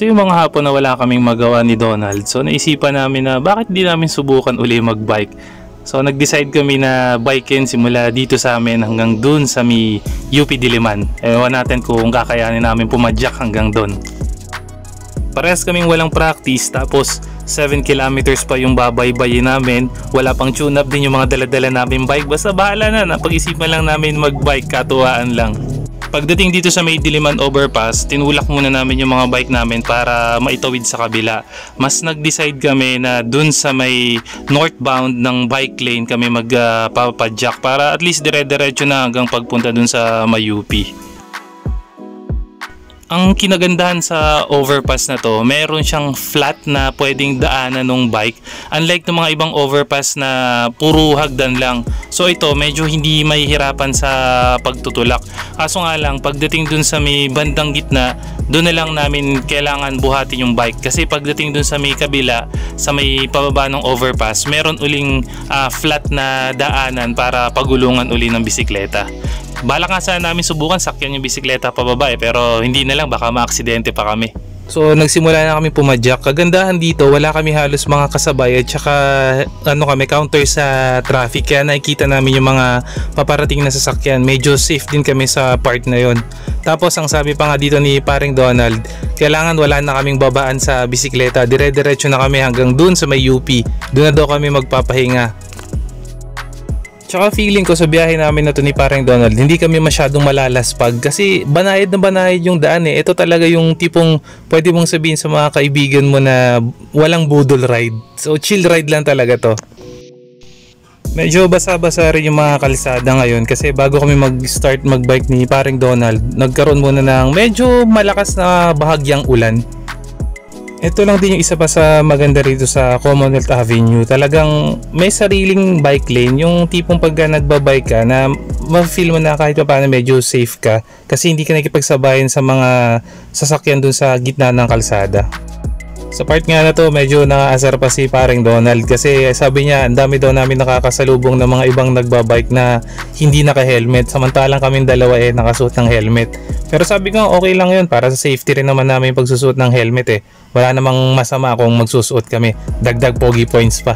ito yung mga hapon na wala kaming magawa ni Donald. So naisipan namin na bakit di namin subukan uli magbike. So nag-decide kami na bikein simula dito sa amin hanggang dun sa may UP Diliman. Ewan natin kung kakayanin namin pumadyak hanggang dun. Parehas kaming walang practice, tapos 7 kilometers pa yung babaybayin namin. Wala pang tune-up din yung mga dala-dala namin bike. Basta bahala na, napag-isipan lang namin magbike, katuwaan lang. Pagdating dito sa may Diliman Overpass, tinulak muna namin yung mga bike namin para maitawid sa kabila. Mas nag-decide kami na dun sa may northbound ng bike lane kami magpapadyak para at least dire-diretso na hanggang pagpunta dun sa may UP. Ang kinagandahan sa overpass na to, meron siyang flat na pwedeng daanan ng bike. Unlike ng mga ibang overpass na puro hagdan lang. So ito, medyo hindi mahihirapan sa pagtutulak. Kaso nga lang, pagdating dun sa may bandang gitna, dun na lang namin kailangan buhatin yung bike. Kasi pagdating dun sa may kabila, sa may pababa ng overpass, meron uling flat na daanan para pagulungan uli ng bisikleta. Balak nga sana namin subukan sakyan yung bisikleta pababa pero hindi na lang, baka maaksidente pa kami. So nagsimula na kami pumadyak. Kagandahan dito, wala kami halos mga kasabay at saka kami counter sa traffic, kaya nakikita namin yung mga paparating na sasakyan. Medyo safe din kami sa part na yon. Tapos ang sabi pa nga dito ni paring Donald, kailangan wala na kaming babaan sa bisikleta, dire-diretso na kami hanggang dun sa may UP. Doon na daw kami magpapahinga. Tsaka feeling ko sa biyahe namin na to ni parang Donald, hindi kami masyadong malalaspag kasi banayad na banayad yung daan eh. Ito talaga yung tipong pwede mong sabihin sa mga kaibigan mo na walang budol ride. So chill ride lang talaga to. Medyo basa-basa rin yung mga kalsada ngayon kasi bago kami mag-start magbike ni paring Donald, nagkaroon muna ng medyo malakas na bahagyang ulan. Ito lang din yung isa pa sa maganda rito sa Commonwealth Avenue. Talagang may sariling bike lane. Yung tipong pagka nagbabike ka na ma-feel mo na kahit pa paano medyo safe ka. Kasi hindi ka nakikipagsabayan sa mga sasakyan dun sa gitna ng kalsada. Sa part nga na to, medyo nakaasar pa si paring Donald kasi sabi niya ang dami daw namin nakakasalubong ng mga ibang nagbabike na hindi naka-helmet, samantalang kaming dalawa nakasuot ng helmet. Pero sabi ko okay lang yun, para sa safety rin naman namin pagsusuot ng helmet eh. Wala namang masama kung magsusuot kami, dagdag pogi points pa.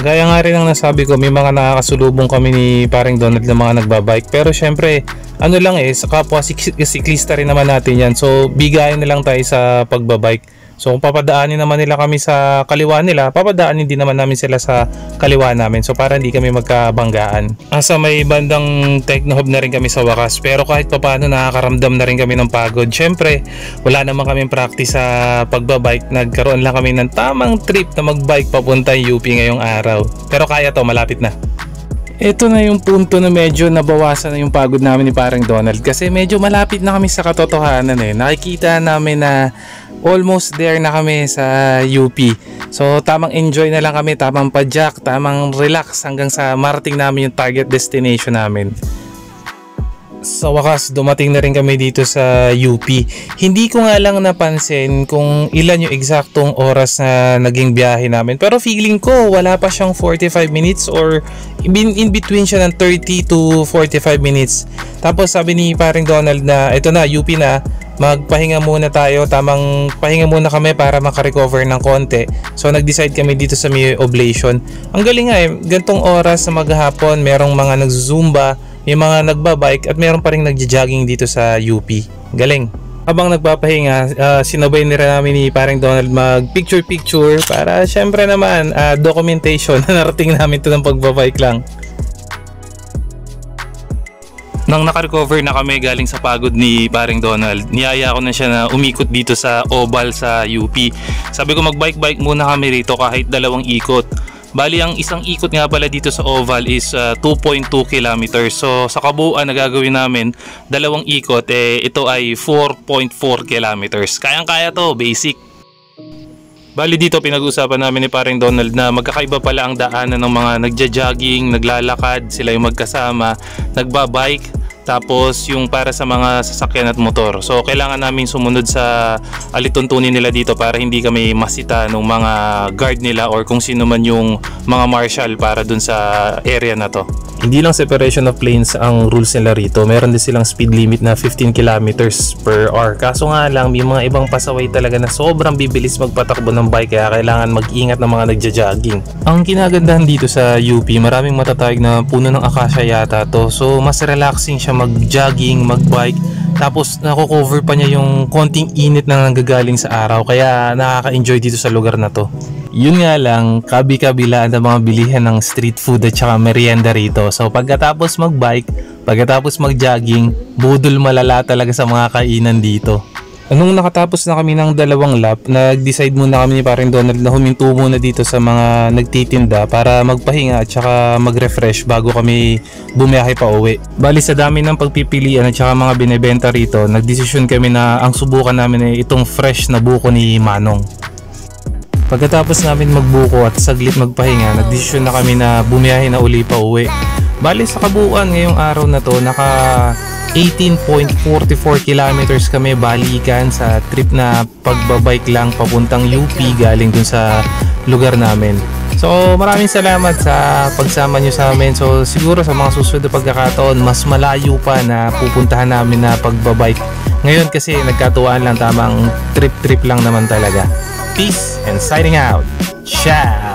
Gaya nga rin ang nasabi ko, may mga nakakasulubong kami ni paring Donald na mga nagbabike. Pero syempre, sa kapwa siklista rin naman natin yan. So, bigayan na lang tayo sa pagbabike. So, kung papadaanin naman nila kami sa kaliwa nila, papadaanin din naman namin sila sa kaliwa namin. So, para hindi kami magkabanggaan. Asa may bandang Techno Hub na rin kami sa wakas. Pero kahit pa paano, nakakaramdam na rin kami ng pagod. Syempre, wala naman kaming practice sa pagbabike. Nagkaroon lang kami ng tamang trip na magbike papunta UP ngayong araw. Pero kaya to, malapit na. Ito na yung punto na medyo nabawasan na yung pagod namin ni parang Donald. Kasi medyo malapit na kami sa katotohanan eh. Nakikita namin na almost there na kami sa UP. So tamang enjoy na lang kami, tamang padyak, tamang relax hanggang sa marating namin yung target destination namin. Sa wakas, dumating na rin kami dito sa UP. Hindi ko nga lang napansin kung ilan yung eksaktong oras na naging biyahe namin. Pero feeling ko wala pa siyang 45 minutes or in between siya ng 30 to 45 minutes. Tapos sabi ni paring Donald na ito na, UP na, magpahinga muna tayo. Tamang pahinga muna kami para makarecover ng konti. So nag-decide kami dito sa may oblation. Ang galing nga gantong oras na maghapon, merong mga nag-zumba, may mga nagbabike at meron pa rin nagja-jogging dito sa UP. Galing. Habang nagpapahinga, sinabay nila namin ni parang Donald mag picture para syempre naman documentation na narating namin ito ng pagbabike lang. Nang nakarecover na kami galing sa pagod ni paring Donald, niyaya ko na siya na umikot dito sa oval sa UP. Sabi ko magbike-bike muna kami rito kahit 2 ikot. Bali ang isang ikot nga pala dito sa oval is 2.2 kilometers. So sa kabuuan na gagawin namin 2 ikot, ito ay 4.4 kilometers. Kayang-kaya to, basic. Bali dito pinag-usapan namin ni paring Donald na magkakaiba pala ang daanan ng mga nagja-jogging, naglalakad, sila yung magkasama, nagbabike, tapos yung para sa mga sasakyan at motor. So kailangan namin sumunod sa alituntunin nila dito para hindi kami masita ng mga guard nila or kung sino man yung mga marshal para dun sa area na to. Hindi lang separation of lanes ang rules nila rito, meron din silang speed limit na 15 kilometers per hour. Kaso nga lang, may mga ibang pasaway talaga na sobrang bibilis magpatakbo ng bike, kaya kailangan mag-ingat ng mga nagja-jogging. Ang kinagandahan dito sa UP, maraming matatayag na puno ng akasya yata to. So mas relaxing siya mag-jogging, mag-bike. Tapos nako-cover pa niya yung konting init na nanggagaling sa araw, kaya nakaka-enjoy dito sa lugar na to. Yun nga lang, kabi-kabilaan ng mga bilihan ng street food at saka merienda rito. So pagkatapos mag-bike, pagkatapos mag-jogging, budol malala talaga sa mga kainan dito. Nung nakatapos na kami ng 2 lap, nag-decide muna kami ni Paring Donald na huminto muna dito sa mga nagtitinda para magpahinga at saka mag-refresh bago kami bumiyahe pa uwi. Bali sa dami ng pagpipilian at saka mga binebenta rito, nagdesisyon kami na ang subukan namin ay itong fresh na buko ni Manong. Pagkatapos namin magbuko at saglit magpahinga, nagdesisyon na kami na bumiyahe na uli pa uwi. Bali sa kabuuan ngayong araw na to, naka 18.44 kilometers kami balikan sa trip na pagbabike lang papuntang UP galing dun sa lugar namin. So maraming salamat sa pagsama nyo sa amin. So siguro sa mga susunod na pagkakataon, mas malayo pa na pupuntahan namin na pagbabike. Ngayon kasi nagkatuwaan lang, tamang trip lang naman talaga. Peace and signing out. Ciao!